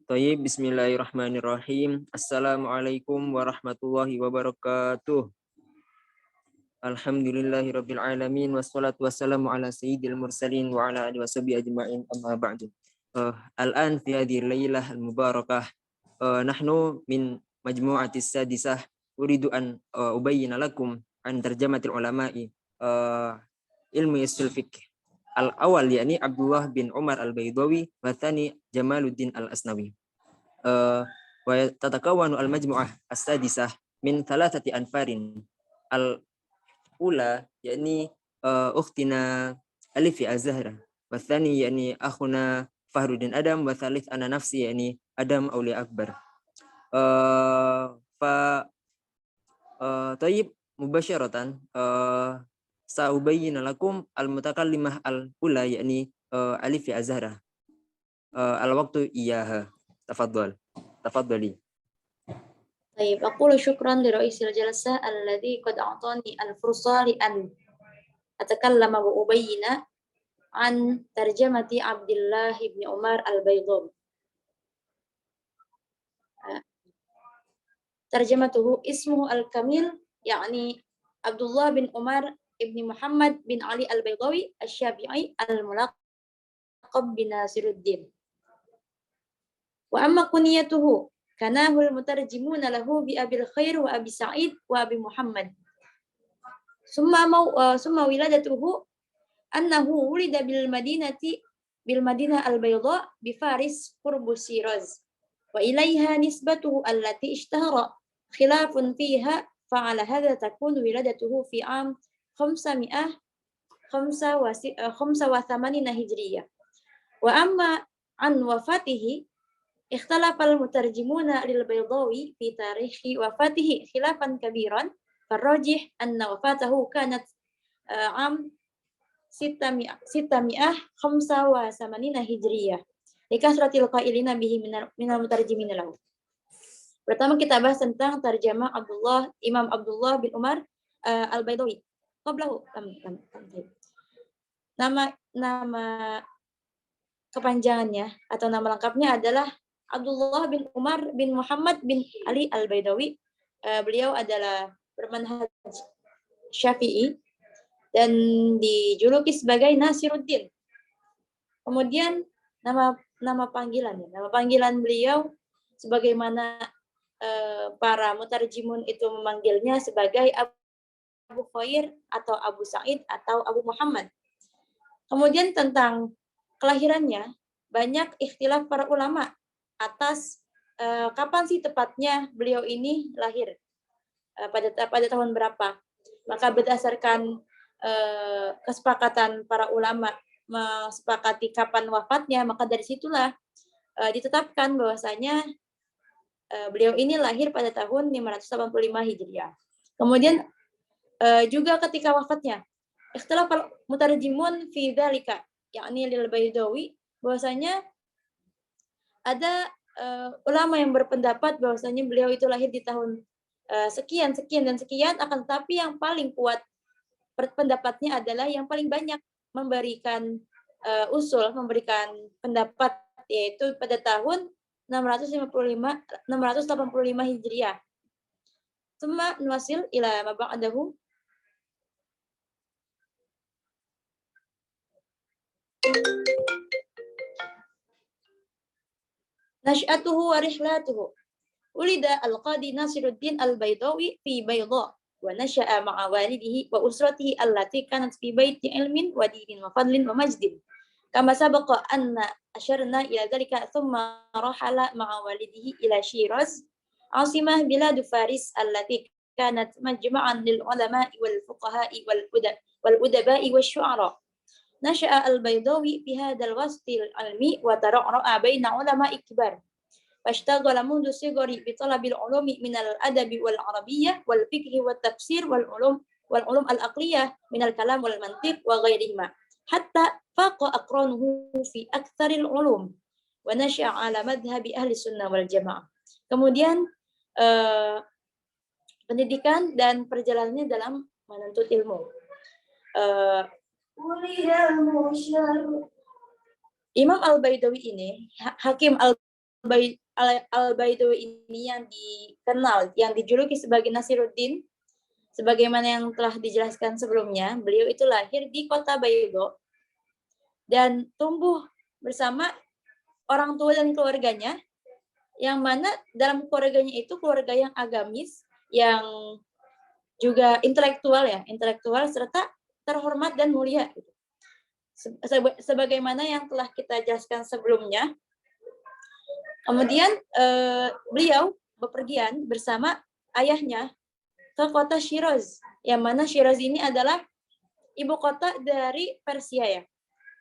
Tayyib, bismillahirrahmanirrahim. Assalamualaikum warahmatullahi wabarakatuh. Alhamdulillahirabbil alamin wassalatu wassalamu ala sayyidil mursalin wa ala alihi washabihi ajma'in, amma ba'du. Al-an fi hadhihi al-lailah al-mubarakah nahnu min majmu'atis sadisah uridu an ubayyana lakum an tarjamatil ulama'i ilmu usul fiqh. Al-awal yakni Abdullah bin Umar al-Baydawi wa tsani Jamaluddin al-Asnawi. Wa tatakawwanu al-majmu'ah as-sadisah min thalathati anfarin. Al-ula yakni ukhtina Alif Az-Zahra, wa tsani yakni akhuna Fahruddin Adam, wa tsalits ana nafsi yakni Adam Aulia Akbar. Tayyib, mubasyaratan sa'ubayyina lakum al-mutakallimah al-ula yakni Alif Az-Zahra. Al-waqtu iyaha. Tafadhali. طيب أقول شكرا لرئيس الجلسة الذي قد أعطاني الفرصة لأن أتكلم وأبين عن ترجمة عبد الله بن عمر البيضاوي. ترجمته اسمه الكامل يعني عبد الله بن عمر ابن محمد بن علي البيضاوي الشافعي الملقب بناصر الدين. وأما كنيته كناه المترجمون له بأبي الخير وأبي سعيد وأبي محمد. ثم ولادته أنه ولد بالمدينة البيضاء بفارس قرب شيراز، وإليها نسبته التي اشتهر خلاف فيها، فعلى هذا تكون ولادته في عام 585 هجرية. وأما عن وفاته اختلف المترجمون للبيضاوي في تاريخ وفاته خلافا كبيرا، فالراجح أن وفاته كانت عام 685 هجرية لكثرة القائلين به من المترجمين له. Pertama kita bahas tentang tarjamah Imam Abdullah bin Umar al-Baydawi. Nama kepanjangannya atau nama lengkapnya adalah Abdullah bin Umar bin Muhammad bin Ali al-Baydawi. Beliau adalah bermanhaj Syafi'i dan dijuluki sebagai Nasiruddin. Kemudian nama panggilan beliau sebagaimana para mutarjimun itu memanggilnya sebagai Abu Khair atau Abu Sa'id atau Abu Muhammad. Kemudian tentang kelahirannya banyak ikhtilaf para ulama atas kapan sih tepatnya beliau ini lahir, pada tahun berapa. Maka berdasarkan kesepakatan para ulama mesepakati kapan wafatnya, maka dari situlah ditetapkan bahwasanya beliau ini lahir pada tahun 585 Hijriah. Kemudian juga ketika wafatnya ikhtilaf mutarjimun fi dzalika yakni lil Baydawi, bahwasanya ada ulama yang berpendapat bahwasanya beliau itu lahir di tahun sekian dan sekian, akan tetapi yang paling kuat pendapatnya adalah yang paling banyak memberikan memberikan pendapat yaitu pada tahun 685 Hijriah. Tsumma nuwasil ila ma ba'dahu. Nash'atuhu wa rihlatuhu. Ulida al-Qadi Nasiruddin al-Baydawi fi Bayda wa nasha'a ma'a walidihi wa usratihi allati kanat fi baiti ilmin wa dinin wa fadlin wa majdin. Kama sabaqa anna asyarna ila dhalika, thumma rahala ma'a walidihi ila Shiraz, asimah biladu Faris allati kanat majma'an lil ulama'i wal fuqaha'i wal udaba'i wal syu'ara. Nasha'a al-Baydawi fi hadzal wastil ilmi wa tara'ra'a baina ulama'i kibar. Fashtaghala mundu sigari bi talabil ulumi min al-adabi wal arabiyyah wal fiqh wat tafsir wal ulum al-aqliyah min al-kalam wal mantiq wa ghairihima, hatta faqa aqranuhu fi aktsaril ulum wa nasha'a ala madhhabi ahli sunnah wal jamaah. Kemudian pendidikan dan perjalanannya dalam menuntut ilmu. Imam Al-Baidawi ini, Hakim Al-Baidawi ini yang dikenal, yang dijuluki sebagai Nasiruddin, sebagaimana yang telah dijelaskan sebelumnya, beliau itu lahir di kota Baydo dan tumbuh bersama orang tua dan keluarganya, yang mana dalam keluarganya itu keluarga yang agamis, yang juga intelektual serta terhormat dan mulia. Sebagaimana yang telah kita jelaskan sebelumnya. Kemudian beliau bepergian bersama ayahnya ke kota Shiraz, yang mana Shiraz ini adalah ibu kota dari Persia ya.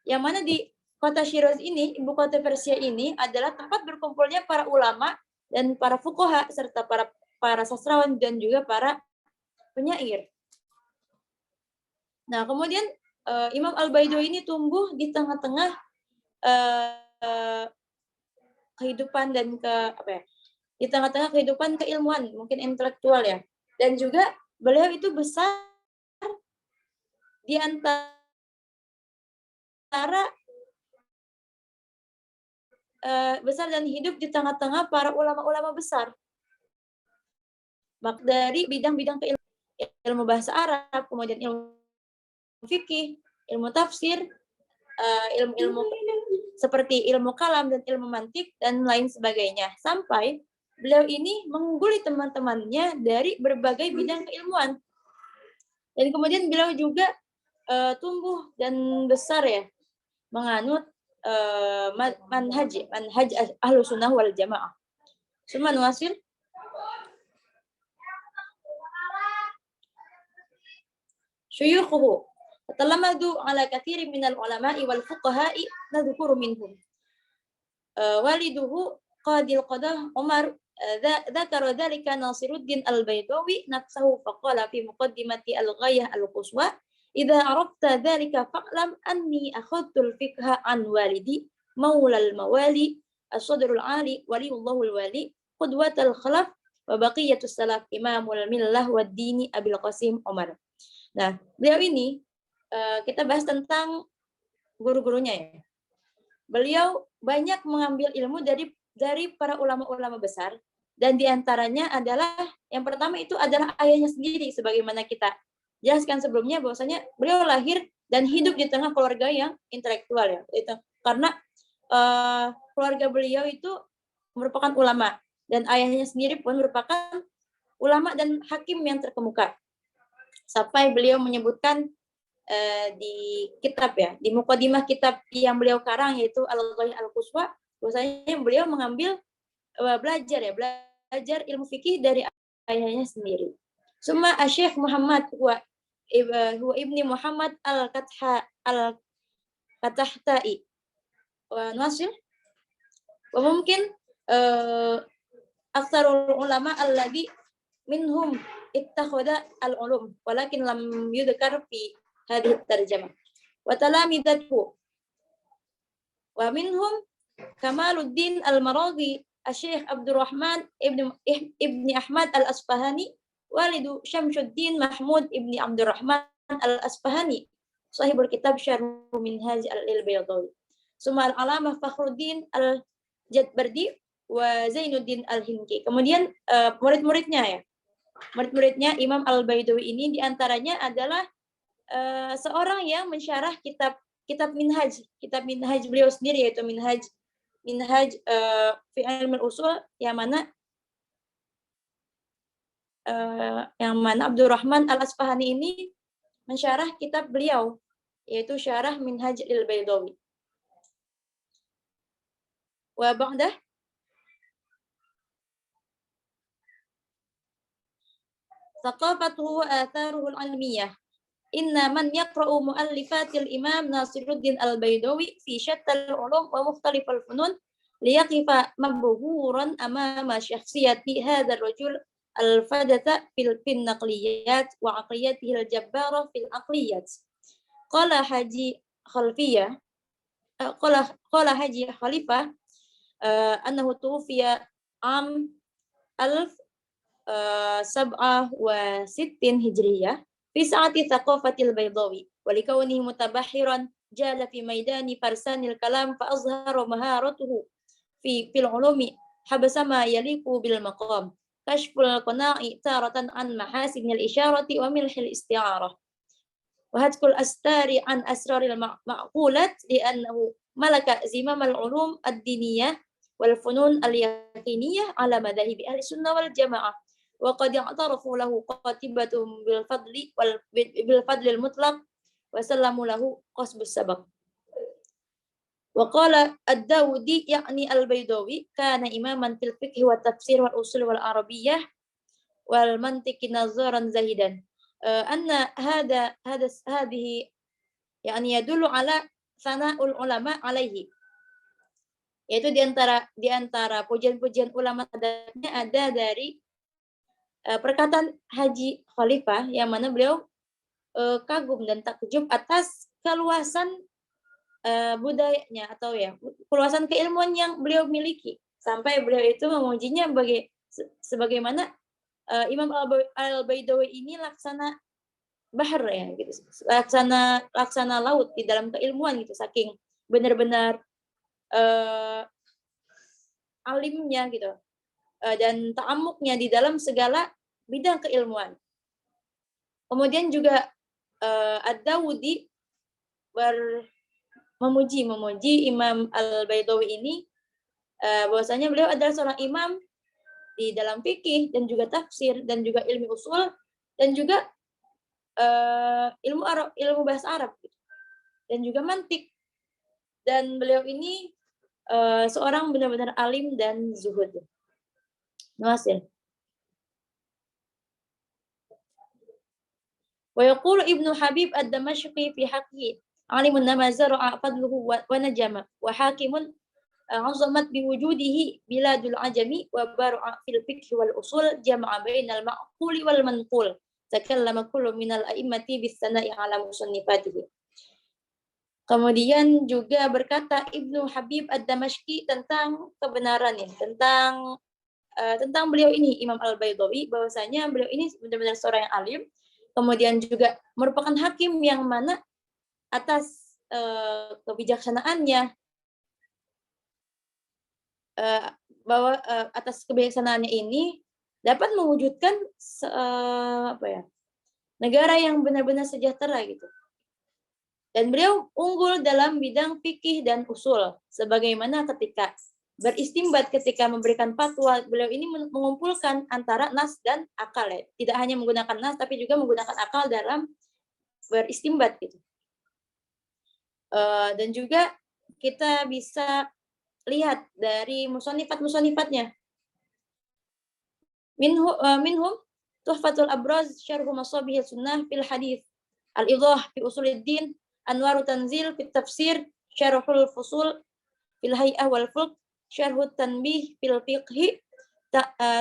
Yang mana di kota Shiraz ini, ibu kota Persia ini adalah tempat berkumpulnya para ulama dan para fuqaha serta para sastrawan dan juga para penyair. Nah, kemudian Imam Al-Baidawi ini tumbuh di tengah-tengah kehidupan dan di tengah-tengah kehidupan keilmuan, mungkin intelektual ya. Dan juga beliau itu besar di antara besar dan hidup di tengah-tengah para ulama-ulama besar. Dari bidang-bidang ilmu bahasa Arab, kemudian ilmu fikih, ilmu tafsir, ilmu-ilmu seperti ilmu kalam dan ilmu mantik dan lain sebagainya. Sampai beliau ini mengungguli teman-temannya dari berbagai bidang keilmuan. Dan kemudian beliau juga tumbuh dan besar ya menganut manhaj Ahlus Sunnah wal Jamaah. Summa nuwasil. Syuyukhuhu talamadu ala katsirin minal ulama'i wal fuqaha'i nadhkuru minhum. Waliduhu qadil qadah Umar dzakara dzalika Nasiruddin Al-Baidawi nafsuhu faqala fi muqaddimati al-ghayah al-quswa idza arafta dzalika fa'lam anni akhadtul fiqha an walidi maula al-mawali as-sadrul ali waliyullahul wali qudwatul khalaf wa baqiyatus salaf imamul millah wad dini Abil Qasim Umar. Nah, beliau ini kita bahas tentang guru-gurunya ya. Beliau banyak mengambil ilmu dari para ulama-ulama besar, dan diantaranya adalah yang pertama itu adalah ayahnya sendiri, sebagaimana kita jelaskan sebelumnya bahwasanya beliau lahir dan hidup di tengah keluarga yang intelektual ya. Itu karena keluarga beliau itu merupakan ulama dan ayahnya sendiri pun merupakan ulama dan hakim yang terkemuka. Sampai beliau menyebutkan di kitab ya, di muqaddimah kitab yang beliau karang yaitu Al-Ghayah Al-Quswa, bahwasanya beliau mengambil belajar ilmu fikih dari ayahnya sendiri. Summa Syekh Muhammad huwa ibni Muhammad Al-Katahtai wa nasil wa mungkin aktsarul ulama alladhi minhum ittakhadha al-ulum walakin lam yudhkar fi hadhihi tarjamah wa talamidatu wa minhum Kamaluddin Al-Maraghi Syekh Abdurrahman ibni Ahmad Al-Asfahani walidu Syamsuddin Mahmud ibni Abdurrahman Al-Asfahani sahibul kitab Syarh Minhaj Al-Baidawi summa al-alamah Fakhruddin Al-Jadbardi wa Zainuddin Al-Hinki. Kemudian murid-muridnya ya. Murid-muridnya Imam Al-Baidawi ini diantaranya adalah seorang yang mensyarah kitab Minhaj, kitab Minhaj beliau sendiri yaitu Minhaj fi ilmi usul yang mana Abdurrahman Al-Asfahani ini mensyarah kitab beliau yaitu Syarah Minhaj Al-Baidawi. Wa ba'dah thaqafatuhu wa atharuhu al-ilmiyah. Inna man yaqra'u mu'allifatil Imam Nasiruddin Al-Baidawi fi syattal ulum wa mukhtalifal funun liyaqifa mabhuran amama syakhsiyati hadzal rajul al-fadatha fil naqliyat wa aqliyatihi al-jabbara fil aqliyat. Qala Haji Khalfiyah qala Haji Khalifah annahu tuwfiya am 1067 Hijriyah fi sa'ati thaqafatil Baidawi wa likawnihi mutabahhiran جال في ميدان فرسان الكلام فأظهر مهارته في العلوم حبس ما يليق بالمقام كشف القناع تارة عن محاسن الإشارة وملح الاستعارة وهتك الأستار عن أسرار المعقولات لأنه ملك زمام العلوم الدينية والفنون اليقينية على مذاهب أهل السنة والجماعة وقد اعترفوا له قاتبتهم بالفضل المطلق وسلموا له قصب السبق. وقال الداودي يعني البيضاوي كان إماما في الفقه والتفسير والأصول والعربية والمنطق نظارا زاهدا أن هذه يعني يدل على ثناء العلماء عليه, yaitu di antara pujian-pujian ulama terhadapnya ada dari perkataan Haji Khalifah yang mana beliau kagum dan takjub atas keluasan budayanya atau ya keluasan keilmuan yang beliau miliki sampai beliau itu memujinya sebagaimana Imam Al-Baidawi ini laksana bahar ya gitu, laksana laut di dalam keilmuan gitu, saking benar-benar alimnya gitu dan ta'amuknya di dalam segala bidang keilmuan. Kemudian juga Ad-Dawudi memuji Imam Al-Baidawi ini bahwasanya beliau adalah seorang imam di dalam fikih dan juga tafsir dan juga ilmu usul dan juga ilmu bahasa Arab dan juga mantik, dan beliau ini seorang benar-benar alim dan zuhud. Nawasil. Wa yaqulu Ibnu Habib ad-Damashqi fi haqqihi alimun nama zara'a fadluhu wa najama wa hakimun azamat biwujudihi biladul ajami wa bar'a fil fiqh wal usul jama'a bainal ma'quli wal manqul takallama kullu minal a'immati bis sana'i ala musannifatihi. Kemudian juga berkata Ibnu Habib ad-Damashqi tentang kebenarannya, tentang beliau ini Imam Al-Baidawi, bahwasanya beliau ini benar-benar seorang yang alim, kemudian juga merupakan hakim yang mana atas kebijaksanaannya bahwa atas kebijaksanaannya ini dapat mewujudkan negara yang benar-benar sejahtera gitu. Dan beliau unggul dalam bidang fikih dan usul, sebagaimana ketika beristimbat, ketika memberikan fatwa, beliau ini mengumpulkan antara nas dan akal ya. Tidak hanya menggunakan nas tapi juga menggunakan akal dalam beristimbat gitu. Dan juga kita bisa lihat dari musannifat-musannifatnya. Minhum Tuhfatul Abraz Syarh Masabih Sunnah fil Hadis, Al-Idah fi Usuluddin, Anwarut Tanzil fi Tafsir, Syarhul Fusul fil Hay'ah wal Fulk, Syarhut Tanbih fil Fiqh,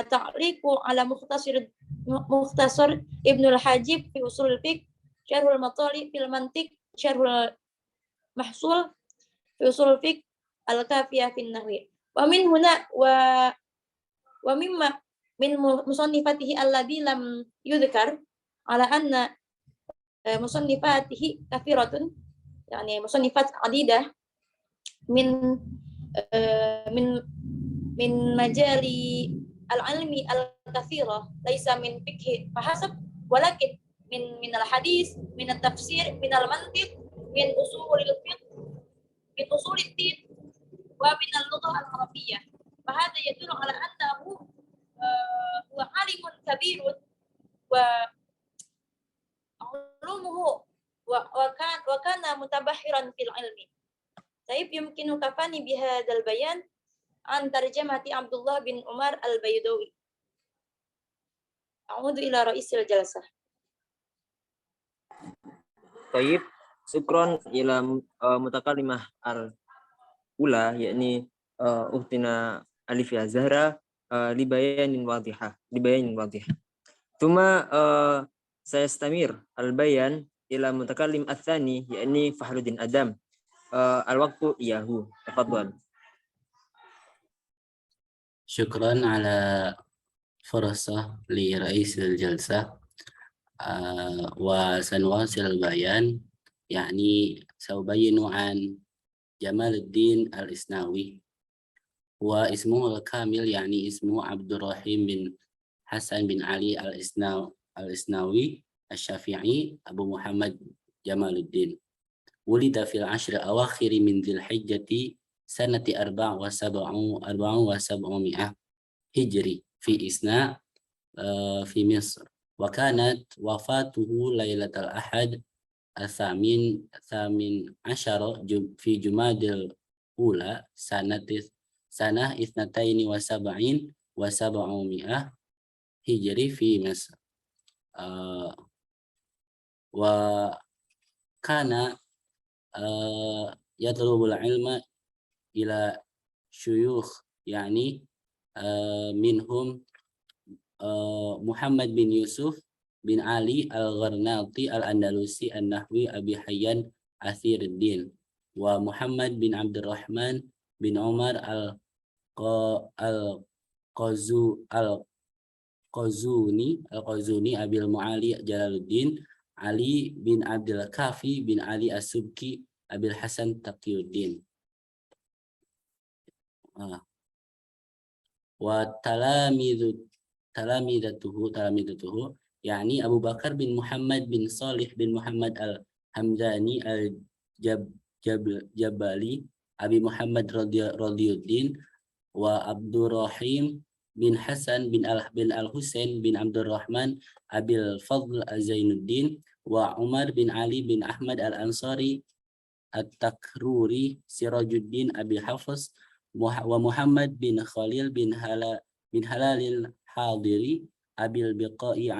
Ta'liqu ala Mukhtasar Ibnul Hajib fi Usulul Fiqh, Syarhul Matali fil Mantiq, Syarhul Mahsul fi Usulul Fiqh, Al-Kafiyah fin Nahwi. Wa min huna wa mimma min musannifatihi alladhi lam yudhkar ala anna musannifatihi kafiratun, yani musannifat adidah min majali al-ilmi al-kathira laisa min fiqh fahasab walakin min al-hadis, min al-tafsir, min al-mantiq, min usulil fiqh, min usulid din wa min al-lughah al-arabiyyah. Fahada yadullu ala annahu wa alimun kabirun wa ulumuhu wa kana mutabahiran fil ilmi. Taib yumkinu kafani bihadzal bayan an tarjamati Abdullah bin Umar al-Baidawi. A'udzu ila ra'isil jalsah. Taib, syukron ila mutakallimah al-ula, yakni Ukhtina Alifia Zahra libayanin wadihah. Tuma saya stamir al-bayan ila mutakallim ats-tsani, yakni Fahruddin Adam. Al-waqtu iyahu. Tafadhal. شكرا على فرصة لرئيس الجلسة وسنواصل البيان يعني سأبين عن جمال الدين الإسناوي. واسمه الكامل يعني اسمه عبد الرحيم بن حسن بن علي الإسناوي الشافعي أبو محمد جمال الدين. ولد في العشر الأواخر من ذي الحجة سنة 474 هجري في إسناء في مصر. وكانت وفاته ليلة الأحد الثامن عشر في جمادى الأولى سنة 72 هجري في مصر. وكان يطلب العلم إلى شيوخ يعني منهم محمد بن يوسف بن علي الغرناطي الأندلسي النحوي أبي حيان أثير الدين، ومحمد بن عبد الرحمن بن عمر القزوني أبي المعالي جلال الدين، علي بن عبد الكافي بن علي السبكي أبي الحسن تقي الدين. وتلامذته يعني أبو بكر بن محمد بن صالح بن محمد الحمداني الجبلي أبي محمد رضي الدين، وعبد الرحيم بن حسن بن الحسين بن عبد الرحمن أبي الفضل زين الدين، وعمر بن علي بن أحمد الأنصاري التكروري سراج الدين أبي حفص، ومحمد بن خليل بن هلال الحاضري أبي البقاء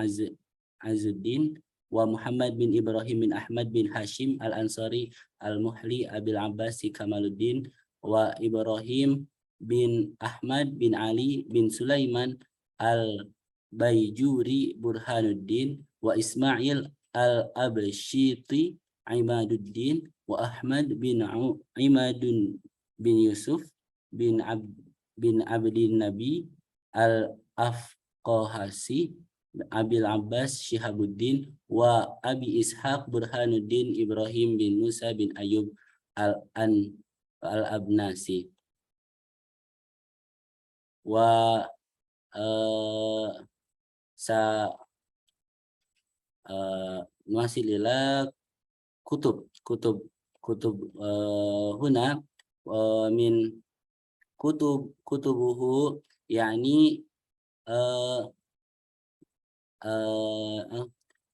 عز الدين، ومحمد بن إبراهيم بن أحمد بن هاشم الأنصاري المحلي أبي العباس كمال الدين، وإبراهيم بن أحمد بن علي بن سليمان البيجوري برهان الدين، وإسماعيل الأبشيطي عماد الدين، وأحمد بن عماد بن يوسف بن عبد النبي الأفقهسي أبي العباس شهاب الدين، وأبي إسحاق برهان الدين إبراهيم بن موسى بن أيوب الأبناسي. نواصل إلى كتب هنا من كتبه يعني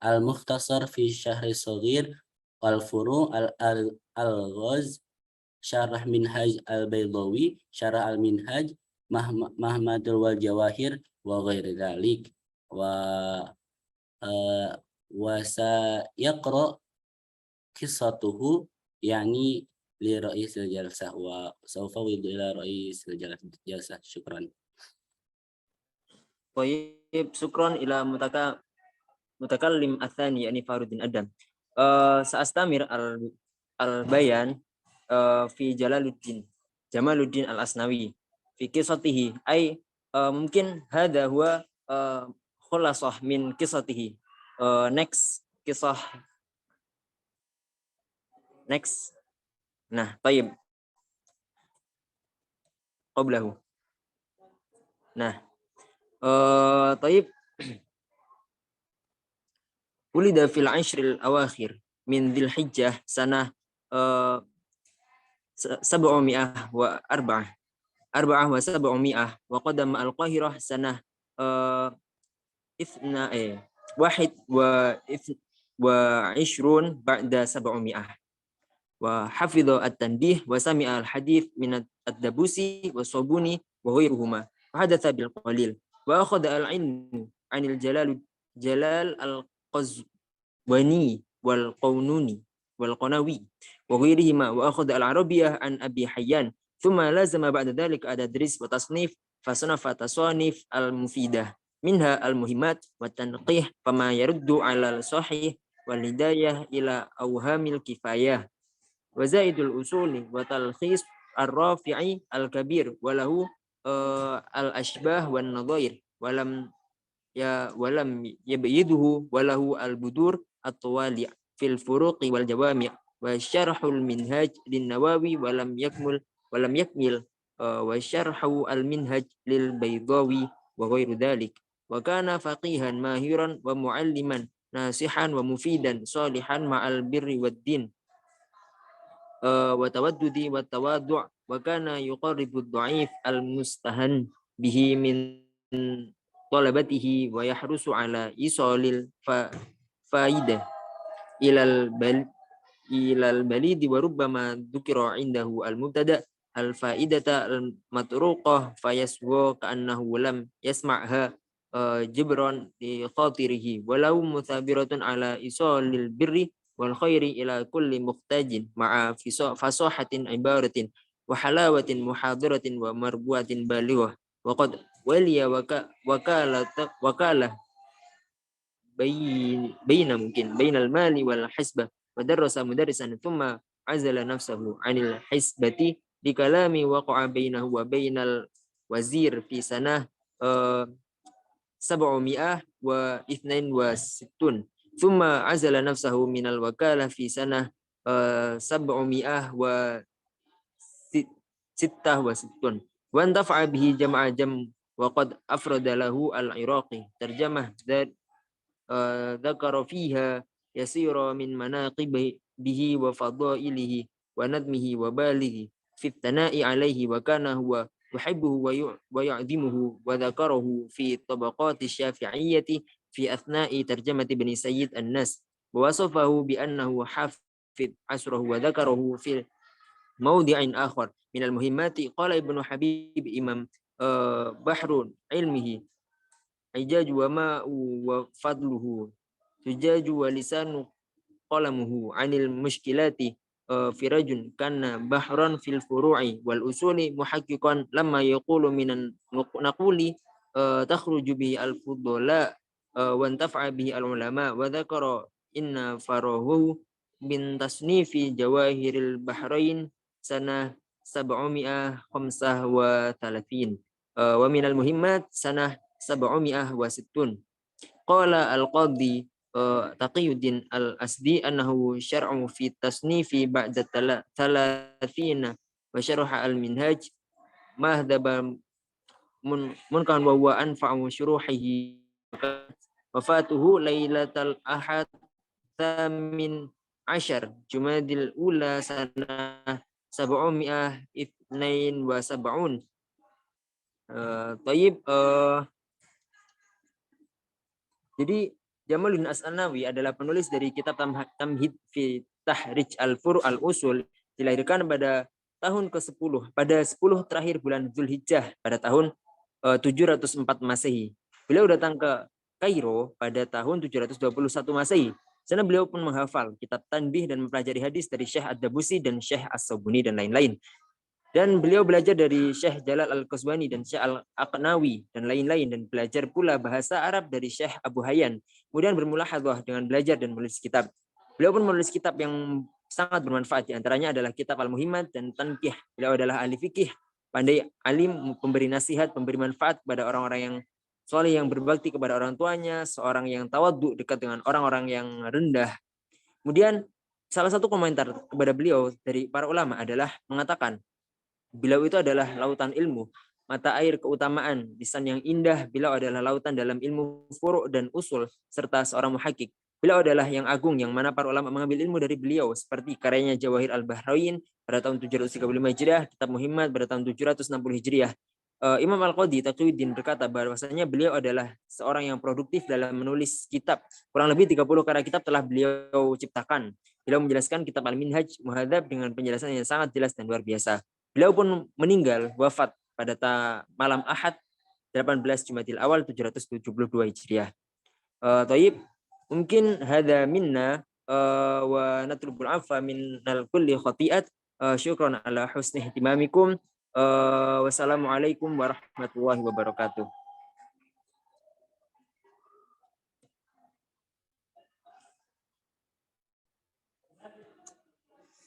المختصر في الشرح الصغير، والفروع الغاز، شرح منهج البيضاوي، شرح المنهج، محمد والجواهر وغير ذلك. وسيقرأ قصته يعني لرئيس الجلسة، وسوف أفوض إلى رئيس الجلسة. شكرا. طيب شكرا إلى متكلم الثاني يعني فاروddin Adam. سأستمر البيان في جمال الدين الأسنوي في قصته، أي ممكن هذا هو خلاصة من قصته. next. Nah, طيب قبله. Nah, طيب ولد في العشر الأواخر من ذي الحجة سنة 774 وقدم القاهرة سنة 21 بعد 700 وحفظ التنبيه وسمع الحديث من الدبوسي والصابوني وغيرهما وحدث بالقليل وأخذ العلم عن جلال القزواني والقنوي وغيرهما وأخذ العربية عن أبي حيان ثم لازم بعد ذلك التدريس وتصنيف فصنف تصانيف المفيدة منها المهمات والتنقيح فما يرد على الصحيح والهداية إلى أوهام الكفاية وزائد الأصول وتلخيص الرافعي الكبير وله الأشباه والنظائر ولم يبيده وله البدور الطوالع fil furuqi wal jawami' wa syarhul minhaj lin Nawawi wa lam yakmil wa syarhu al minhaj lil Baydawi wa ghairu dhalik. Wa kana faqihan mahiran wa mualliman nasihan wa mufidan salihan ma'al birri wad din wa tawaddudi wa tawadu' wa kana yuqarribu ad-dha'if al-mustahan bihi min talabatihi wa yahrusu ala isalil faidah ilal balidi wa rubbama dzukira indahu al-mubtada al-faidata al-matruqah fayaswa ka'annahu lam yasma'ha jibran li khatirihi walau muthabiratun ala isalil birri wal khairi ila kulli muhtajin ma'a fasahatin ibaratin wa halawatin muhadiratin wa marbuatin balighah wa qad waliya wakalah bainal mali wal hisbah wa darasa mudarrisan thumma azala nafsahu anil hisbati di kalami waqa'a bainahu wa bainal wazir fi sanah 762 thumma azala nafsahu minal wakalah fi sanah 766 wa antafa'a bihi jama'a jam wa qad afrada lahu al-Iraqi tarjamah dzakara fiha yasira min manaqibihi wa fadailihi wa nadmihi wa balighi fi tana'i alaihi wa kana huwa yuhibbuhu wa ya'dhimuhu wa dzakarahu fi tabaqati syafi'iyyati fi athna'i tarjamati Ibn Sayyid an-Nas wa wasafahu bi annahu hafid asrahu wa dzakarahu fi mawdi'in akhar min al-muhimmati qala Ibnu Habib Imam bahrun ilmihi ijaju wa ma'u wa fadluhu tujaju wa lisanu qalamuhu anil mushkilati firajun kana bahran fil furu'i wal usuli muhaqqiqan lamma yaqulu minan naquli takhruju bihi al fudala wa antafa'a bihi al ulama wa dzakara inna farahu bin tasnifi jawahiril bahrain sanah 735 wa minal muhimmat sanah 760. Qala al-qadhi Taqiyuddin al-Asdi annahu syar'u fi tasnifi ba'da 30 wa syarha al-minhaj mahdaba munkan wa huwa anfa'u syuruhihi wafatuhu lailatal ahad min 10 Jumadil ula sanah 772. Tayyib. Jadi Jamaluddin As-Sanawi adalah penulis dari kitab Tamhid fi Tahrij al-Furu' al-Usul, dilahirkan pada tahun ke-10 pada 10 terakhir bulan Zulhijjah pada tahun 704 Masehi. Beliau datang ke Kairo pada tahun 721 Masehi. Sana beliau pun menghafal kitab Tanbih dan mempelajari hadis dari Syekh Ad-Dabusi dan Syekh As-Sabuni dan lain-lain. Dan beliau belajar dari Syekh Jalal Al-Qaswani dan Syekh Al-Aqnawi dan lain-lain, dan belajar pula bahasa Arab dari Syekh Abu Hayyan. Kemudian bermulahadzah dengan belajar dan menulis kitab. Beliau pun menulis kitab yang sangat bermanfaat, di antaranya adalah kitab Al-Muhimmat dan Tanqih. Beliau adalah ahli fikih, pandai, alim, pemberi nasihat, pemberi manfaat kepada orang-orang yang soleh, yang berbakti kepada orang tuanya, seorang yang tawadhu, dekat dengan orang-orang yang rendah. Kemudian salah satu komentar kepada beliau dari para ulama adalah mengatakan, beliau itu adalah lautan ilmu, mata air keutamaan, lisan yang indah. Beliau adalah lautan dalam ilmu furu' dan usul, serta seorang muhakkik. Beliau adalah yang agung, yang mana para ulama mengambil ilmu dari beliau, seperti karyanya Jawahir al-Bahrain pada tahun 735 Hijriah, kitab Muhammad pada tahun 760 Hijriah. Imam Al-Qadhi Taqiyuddin berkata bahwasanya beliau adalah seorang yang produktif dalam menulis kitab. Kurang lebih 30 karya kitab telah beliau ciptakan. Beliau menjelaskan kitab Al-Minhaj Muhadzab dengan penjelasan yang sangat jelas dan luar biasa. Beliau pun meninggal wafat pada malam Ahad 18 Jumadil Awal 772 Hijriah. Tayyib, mungkin hadza minna wa natlubul afwa minal kulli khati'at. Syukran ala husni ihtimamikum. Wassalamualaikum warahmatullahi wabarakatuh.